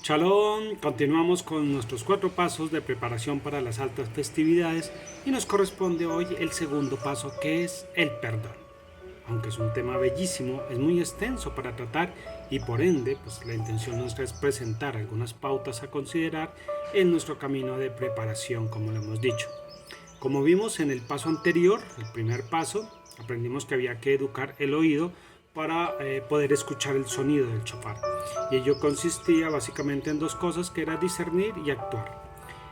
Shalom, continuamos con nuestros 4 pasos de preparación para las altas festividades y nos corresponde hoy el segundo paso, que es el perdón. Aunque es un tema bellísimo, es muy extenso para tratar y por ende, pues la intención nuestra es presentar algunas pautas a considerar en nuestro camino de preparación, como lo hemos dicho. Como vimos en el paso anterior, el primer paso, aprendimos que había que educar el oído para poder escuchar el sonido del shofar. Y ello consistía básicamente en 2 cosas, que era discernir y actuar.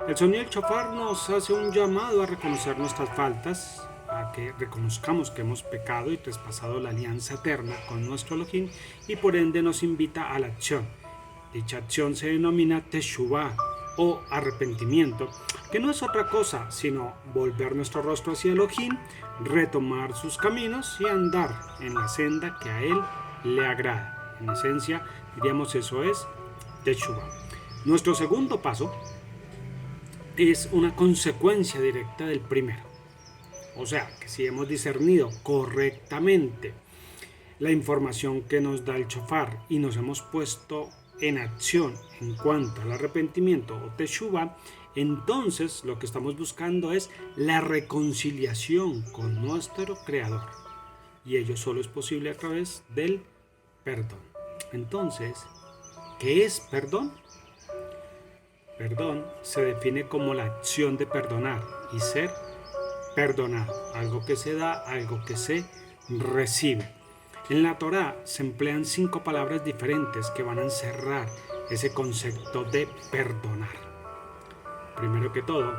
El sonido del shofar nos hace un llamado a reconocer nuestras faltas, a que reconozcamos que hemos pecado y traspasado la alianza eterna con nuestro Elohim, y por ende nos invita a la acción. Dicha acción se denomina Teshuvah o arrepentimiento, que no es otra cosa sino volver nuestro rostro hacia Elohim, retomar sus caminos y andar en la senda que a Él le agrada. En esencia, diríamos eso es Teshuvah. Nuestro segundo paso es una consecuencia directa del primero. O sea, que si hemos discernido correctamente la información que nos da el shofar y nos hemos puesto en acción en cuanto al arrepentimiento o teshuvah, entonces lo que estamos buscando es la reconciliación con nuestro Creador. Y ello solo es posible a través del perdón. Entonces, ¿qué es perdón? Perdón se define como la acción de perdonar y ser perdonado. Algo que se da, algo que se recibe. En la Torá se emplean 5 palabras diferentes que van a encerrar ese concepto de perdonar. Primero que todo,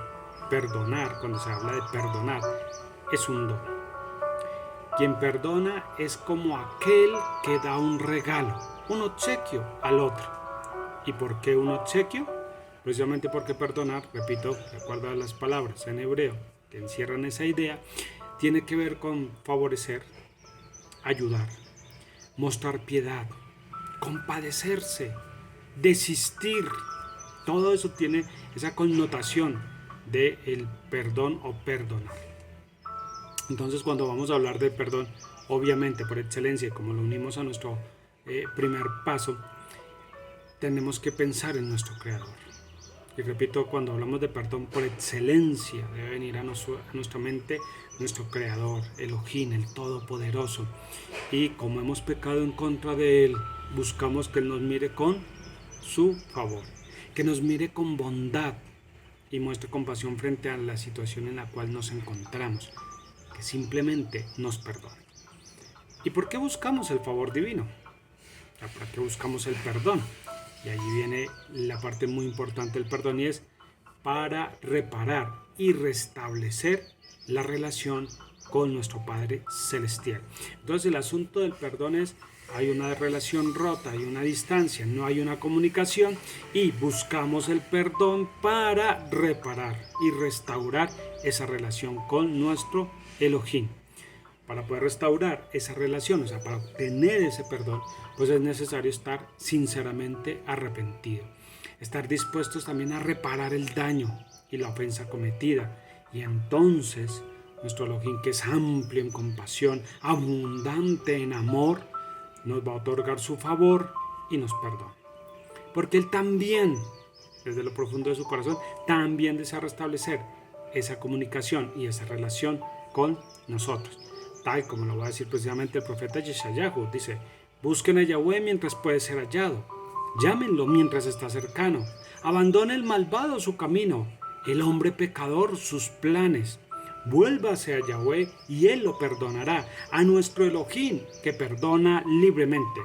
perdonar, cuando se habla de perdonar, es un don. Quien perdona es como aquel que da un regalo, un obsequio al otro. ¿Y por qué un obsequio? Precisamente porque perdonar, repito, de acuerdo a las palabras en hebreo que encierran esa idea, tiene que ver con favorecer, ayudar, mostrar piedad, compadecerse, desistir. Todo eso tiene esa connotación de el perdón o perdonar. Entonces, cuando vamos a hablar de perdón, obviamente por excelencia, como lo unimos a nuestro primer paso, tenemos que pensar en nuestro Creador. Y repito, cuando hablamos de perdón, por excelencia debe venir a nuestra mente nuestro Creador, Elohim, el Todopoderoso. Y como hemos pecado en contra de Él, buscamos que Él nos mire con su favor, que nos mire con bondad y muestre compasión frente a la situación en la cual nos encontramos, que simplemente nos perdone. ¿Y por qué buscamos el favor divino? ¿Para qué buscamos el perdón? Y allí viene la parte muy importante del perdón, y es para reparar y restablecer la relación con nuestro Padre Celestial. Entonces el asunto del perdón es, hay una relación rota, hay una distancia, no hay una comunicación, y buscamos el perdón para reparar y restaurar esa relación con nuestro Elohim. Para poder restaurar esa relación, o sea, para obtener ese perdón, pues es necesario estar sinceramente arrepentido. Estar dispuestos también a reparar el daño y la ofensa cometida. Y entonces, nuestro Elohim, que es amplio en compasión, abundante en amor, nos va a otorgar su favor y nos perdona. Porque Él también, desde lo profundo de su corazón, también desea restablecer esa comunicación y esa relación con nosotros. Tal como lo va a decir precisamente el profeta Yeshayahu, dice: busquen a Yahweh mientras puede ser hallado, llámenlo mientras está cercano, abandone el malvado su camino, el hombre pecador sus planes, vuélvase a Yahweh y Él lo perdonará, a nuestro Elohim que perdona libremente.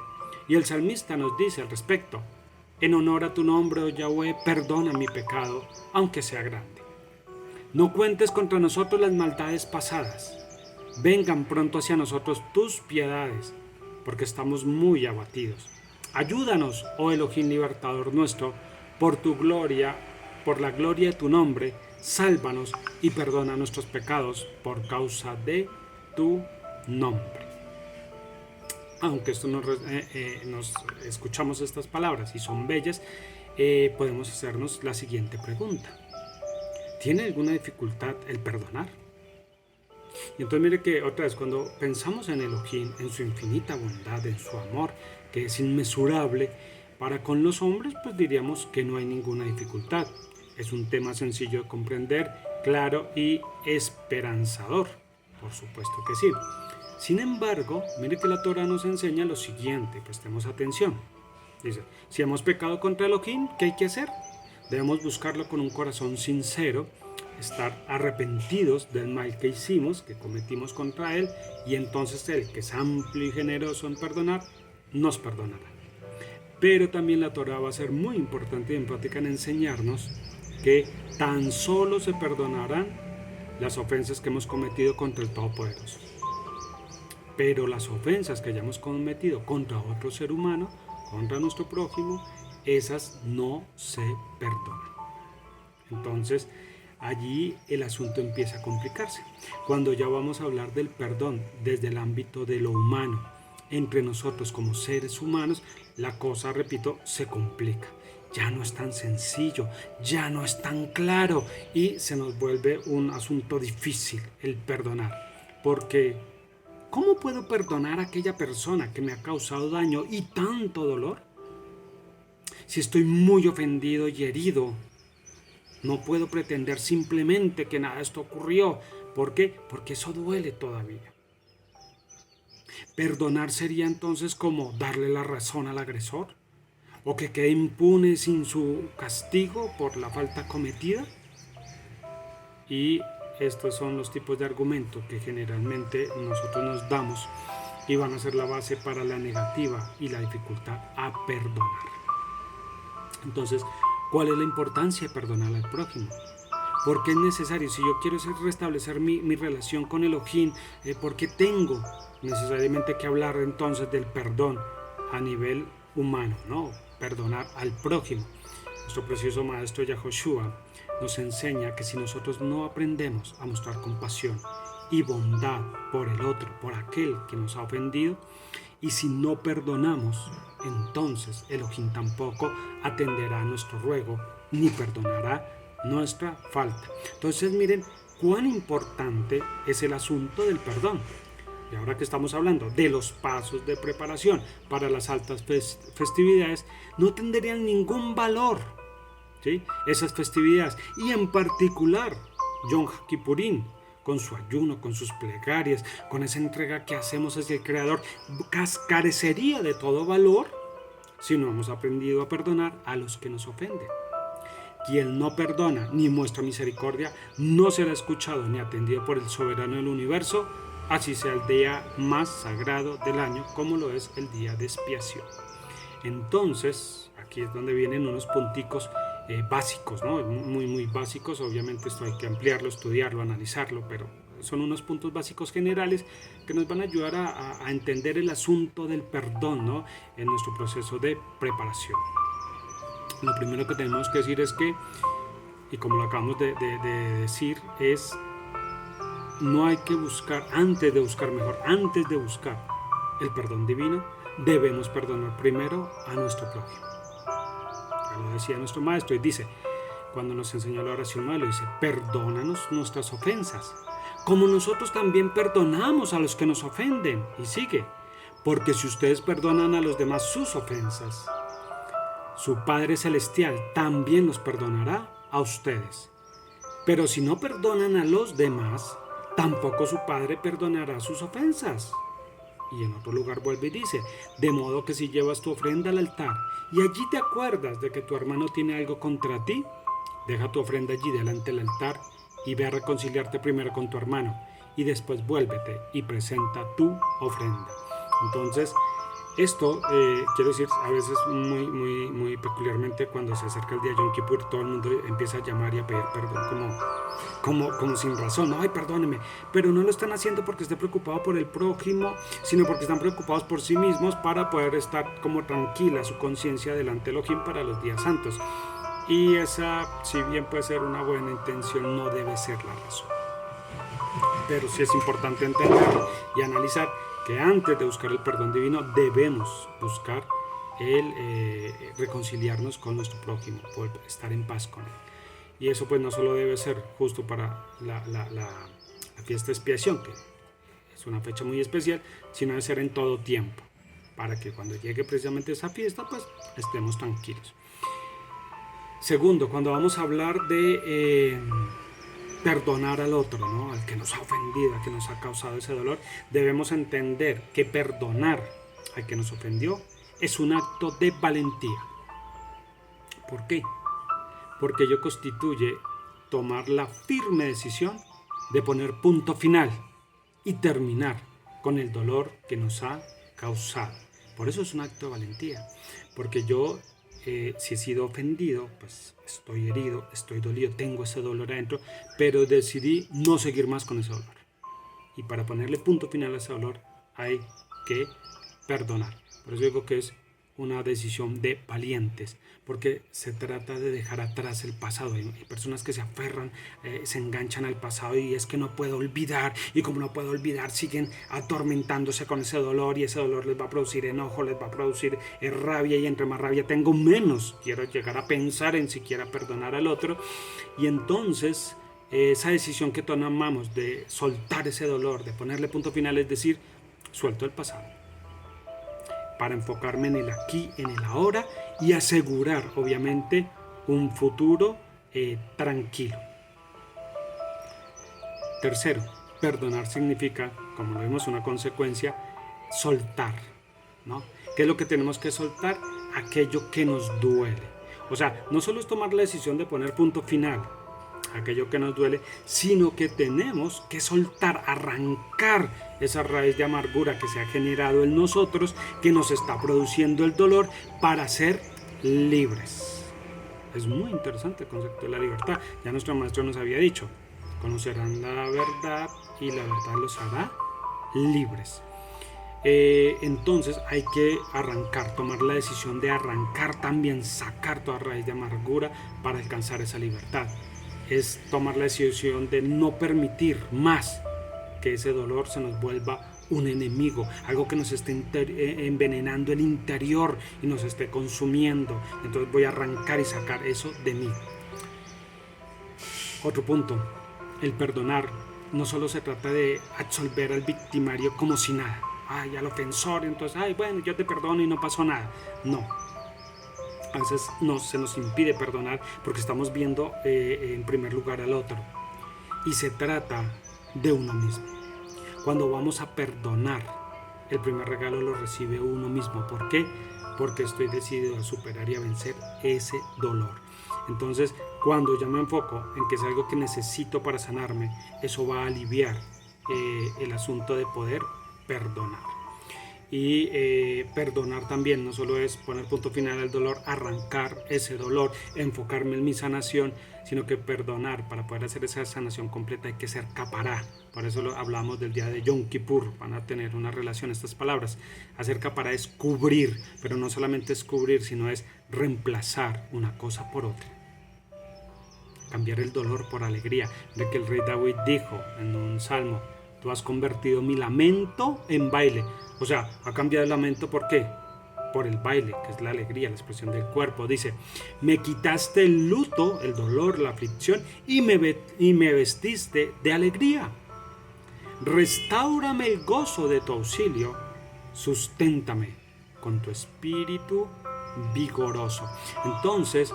Y el salmista nos dice al respecto: en honor a tu nombre, oh Yahweh, perdona mi pecado, aunque sea grande. No cuentes contra nosotros las maldades pasadas. Vengan pronto hacia nosotros tus piedades, porque estamos muy abatidos. Ayúdanos, oh Elohim libertador nuestro, por tu gloria, por la gloria de tu nombre, sálvanos y perdona nuestros pecados por causa de tu nombre. Aunque nos escuchamos estas palabras y son bellas, podemos hacernos la siguiente pregunta: ¿tiene alguna dificultad el perdonar? Y entonces mire que otra vez, cuando pensamos en Elohim, en su infinita bondad, en su amor, que es inmesurable, Para con los hombres, pues diríamos que no hay ninguna dificultad. Es un tema sencillo de comprender, claro y esperanzador. Por supuesto que sí. Sin embargo, mire que la Torá nos enseña lo siguiente, prestemos atención. Dice, si hemos pecado contra Elohim, ¿qué hay que hacer? Debemos buscarlo con un corazón sincero, estar arrepentidos del mal que hicimos, que cometimos contra Él, y entonces Él, que es amplio y generoso en perdonar, nos perdonará. Pero también la Torá va a ser muy importante y enfática en enseñarnos que tan solo se perdonarán las ofensas que hemos cometido contra el Todopoderoso. Pero las ofensas que hayamos cometido contra otro ser humano, contra nuestro prójimo, esas no se perdonan. Entonces, allí el asunto empieza a complicarse. Cuando ya vamos a hablar del perdón desde el ámbito de lo humano, entre nosotros como seres humanos, la cosa, repito, se complica. Ya no es tan sencillo, ya no es tan claro y se nos vuelve un asunto difícil el perdonar. Porque, ¿cómo puedo perdonar a aquella persona que me ha causado daño y tanto dolor? Si estoy muy ofendido y herido, no puedo pretender simplemente que nada de esto ocurrió. ¿Por qué? Porque eso duele todavía. ¿Perdonar sería entonces como darle la razón al agresor? ¿O que quede impune sin su castigo por la falta cometida? Y estos son los tipos de argumentos que generalmente nosotros nos damos y van a ser la base para la negativa y la dificultad a perdonar. Entonces, ¿cuál es la importancia de perdonar al prójimo? ¿Por qué es necesario? Si yo quiero restablecer mi relación con Elohim, ¿por qué tengo necesariamente que hablar entonces del perdón a nivel humano, ¿no? Perdonar al prójimo. Nuestro precioso maestro Yahoshua nos enseña que si nosotros no aprendemos a mostrar compasión y bondad por el otro, por aquel que nos ha ofendido, y si no perdonamos, entonces Elohim tampoco atenderá a nuestro ruego ni perdonará nuestra falta. Entonces miren cuán importante es el asunto del perdón. Y ahora que estamos hablando de los pasos de preparación para las altas festividades, no tendrían ningún valor, ¿sí?, esas festividades. Y en particular, Yom Kippurín, con su ayuno, con sus plegarias, con esa entrega que hacemos hacia el Creador, carecería de todo valor si no hemos aprendido a perdonar a los que nos ofenden. Quien no perdona ni muestra misericordia no será escuchado ni atendido por el soberano del universo, así sea el día más sagrado del año, como lo es el día de expiación. Entonces, aquí es donde vienen unos punticos básicos, ¿no? Muy básicos. Obviamente esto hay que ampliarlo, estudiarlo, analizarlo, pero son unos puntos básicos generales que nos van a ayudar a entender el asunto del perdón, ¿no?, en nuestro proceso de preparación. Lo primero que tenemos que decir es que, y como lo acabamos de decir, es no hay que buscar, antes de buscar el perdón divino, debemos perdonar primero a nuestro prójimo. Ya lo decía nuestro maestro y dice, cuando nos enseñó la oración modelo, dice, perdónanos nuestras ofensas, como nosotros también perdonamos a los que nos ofenden. Y sigue, porque si ustedes perdonan a los demás sus ofensas, su Padre Celestial también los perdonará a ustedes. Pero si no perdonan a los demás, tampoco su Padre perdonará sus ofensas. Y en otro lugar vuelve y dice, de modo que si llevas tu ofrenda al altar y allí te acuerdas de que tu hermano tiene algo contra ti, deja tu ofrenda allí delante del altar y ve a reconciliarte primero con tu hermano y después vuélvete y presenta tu ofrenda. Entonces, esto, quiero decir, a veces muy peculiarmente cuando se acerca el día de Yom Kippur, todo el mundo empieza a llamar y a pedir perdón como sin razón. Ay, perdóneme, pero no lo están haciendo porque esté preocupado por el prójimo, sino porque están preocupados por sí mismos para poder estar como tranquila su conciencia delante de Elohim para los días santos. Y esa, si bien puede ser una buena intención, no debe ser la razón. Pero sí es importante entender y analizar que antes de buscar el perdón divino debemos buscar el reconciliarnos con nuestro prójimo, poder estar en paz con él. Y eso pues no solo debe ser justo para la fiesta de expiación, que es una fecha muy especial, sino debe ser en todo tiempo. para que cuando llegue precisamente esa fiesta, pues estemos tranquilos. Segundo, cuando vamos a hablar de perdonar al otro, ¿no? Al que nos ha ofendido, al que nos ha causado ese dolor, debemos entender que perdonar al que nos ofendió es un acto de valentía. ¿Por qué? Porque ello constituye tomar la firme decisión de poner punto final y terminar con el dolor que nos ha causado. Por eso es un acto de valentía, porque yo si he sido ofendido, pues estoy herido, estoy dolido, tengo ese dolor adentro, pero decidí no seguir más con ese dolor. Y para ponerle punto final a ese dolor hay que perdonar. Por eso digo que es una decisión de valientes, porque se trata de dejar atrás el pasado. Hay personas que se aferran, se enganchan al pasado y es que no puedo olvidar, y como no puedo olvidar siguen atormentándose con ese dolor, y ese dolor les va a producir enojo, les va a producir rabia, y entre más rabia tengo, menos quiero llegar a pensar en siquiera perdonar al otro. Y entonces esa decisión que tomamos de soltar ese dolor, de ponerle punto final, es decir, suelto el pasado para enfocarme en el aquí, en el ahora, y asegurar, obviamente, un futuro tranquilo. Tercero, perdonar significa, como lo vemos, una consecuencia, soltar, ¿no? ¿Qué es lo que tenemos que soltar? Aquello que nos duele. O sea, no solo es tomar la decisión de poner punto final a aquello que nos duele, sino que tenemos que soltar, arrancar esa raíz de amargura que se ha generado en nosotros, que nos está produciendo el dolor, para ser libres. Es muy interesante el concepto de la libertad. Ya nuestro maestro nos había dicho: conocerán la verdad y la verdad los hará libres. Entonces hay que arrancar, tomar la decisión de arrancar también, sacar toda raíz de amargura para alcanzar esa libertad. Es tomar la decisión de no permitir más que ese dolor se nos vuelva un enemigo, algo que nos esté envenenando el interior y nos esté consumiendo. Entonces voy a arrancar y sacar eso de mí. Otro punto, el perdonar no solo se trata de absolver al victimario como si nada, al ofensor, entonces, bueno, yo te perdono y no pasó nada. No. A veces se nos impide perdonar porque estamos viendo en primer lugar al otro. Y se trata de uno mismo. Cuando vamos a perdonar, el primer regalo lo recibe uno mismo. ¿Por qué? Porque estoy decidido a superar y a vencer ese dolor. Entonces, cuando yo me enfoco en que es algo que necesito para sanarme, eso va a aliviar el asunto de poder perdonar. Y perdonar también no solo es poner punto final al dolor, arrancar ese dolor, enfocarme en mi sanación, sino que perdonar, para poder hacer esa sanación completa, hay que ser capará. Por eso hablamos del día de Yom Kippur, van a tener una relación estas palabras. Hacer capará es cubrir, pero no solamente es cubrir, sino es reemplazar una cosa por otra. Cambiar el dolor por alegría. De que el rey David dijo en un salmo: tú has convertido mi lamento en baile. O sea, ha cambiado el lamento, ¿por qué? Por el baile, que es la alegría, la expresión del cuerpo. Dice: me quitaste el luto, el dolor, la aflicción, y me vestiste de alegría. Restáurame el gozo de tu auxilio, susténtame con tu espíritu vigoroso. Entonces,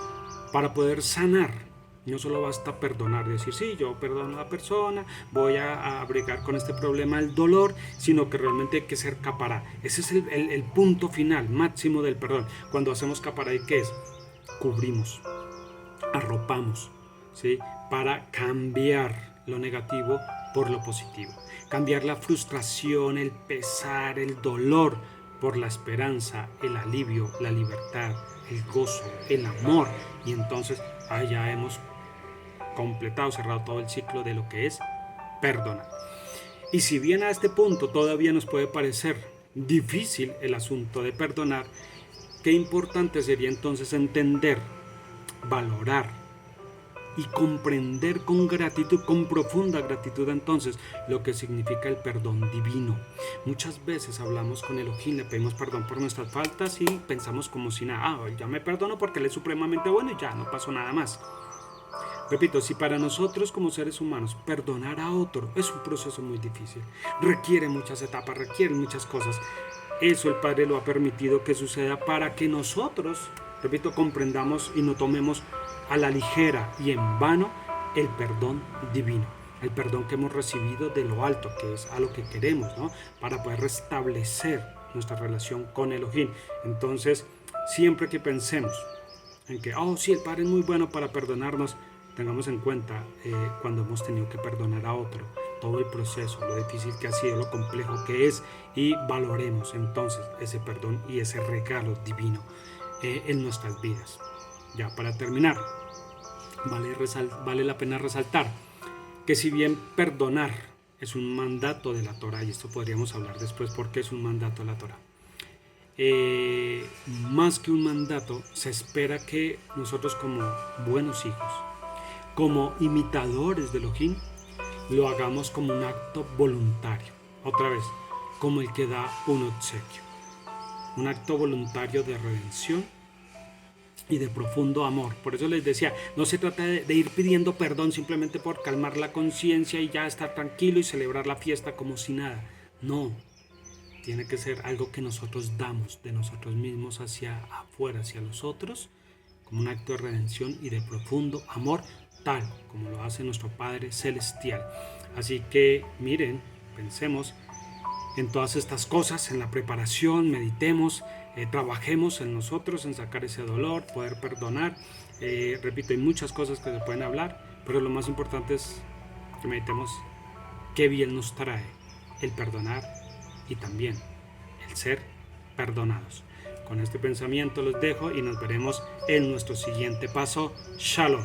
para poder sanar, no solo basta perdonar, decir, sí, yo perdono a la persona, voy a bregar con este problema, el dolor, sino que realmente hay que ser capará. Ese es el punto final, máximo del perdón. Cuando hacemos capará, ¿qué es? Cubrimos, arropamos, ¿sí? Para cambiar lo negativo por lo positivo. Cambiar la frustración, el pesar, el dolor por la esperanza, el alivio, la libertad, el gozo, el amor. Y entonces ya hemos completado, cerrado todo el ciclo de lo que es perdonar. Y si bien a este punto todavía nos puede parecer difícil el asunto de perdonar, qué importante sería entonces entender, valorar y comprender con gratitud, con profunda gratitud, entonces lo que significa el perdón divino. Muchas veces hablamos con Elohim, le pedimos perdón por nuestras faltas y pensamos como si nada, ya me perdono porque Él es supremamente bueno y ya no pasó nada más. Repito, si para nosotros como seres humanos perdonar a otro es un proceso muy difícil, requiere muchas etapas, requiere muchas cosas, eso el Padre lo ha permitido que suceda para que nosotros, repito, comprendamos y no tomemos a la ligera y en vano el perdón divino, el perdón que hemos recibido de lo alto, que es a lo que queremos, ¿no? Para poder restablecer nuestra relación con Elohim. Entonces, siempre que pensemos en que, oh, sí, el Padre es muy bueno para perdonarnos, tengamos en cuenta cuando hemos tenido que perdonar a otro, todo el proceso, lo difícil que ha sido, lo complejo que es, y valoremos entonces ese perdón y ese regalo divino en nuestras vidas. Ya para terminar, vale la pena resaltar que si bien perdonar es un mandato de la Torah, y esto podríamos hablar después porque es un mandato de la Torah, más que un mandato, se espera que nosotros como buenos hijos, como imitadores de Elohim, lo hagamos como un acto voluntario. Otra vez, como el que da un obsequio. Un acto voluntario de redención y de profundo amor. Por eso les decía, no se trata de ir pidiendo perdón simplemente por calmar la conciencia y ya estar tranquilo y celebrar la fiesta como si nada. No, tiene que ser algo que nosotros damos de nosotros mismos hacia afuera, hacia los otros, como un acto de redención y de profundo amor, tal como lo hace nuestro Padre Celestial. Así que miren, pensemos en todas estas cosas, en la preparación, meditemos, trabajemos en nosotros, en sacar ese dolor, poder perdonar. Repito, hay muchas cosas que se pueden hablar, pero lo más importante es que meditemos qué bien nos trae el perdonar y también el ser perdonados. Con este pensamiento los dejo y nos veremos en nuestro siguiente paso. Shalom.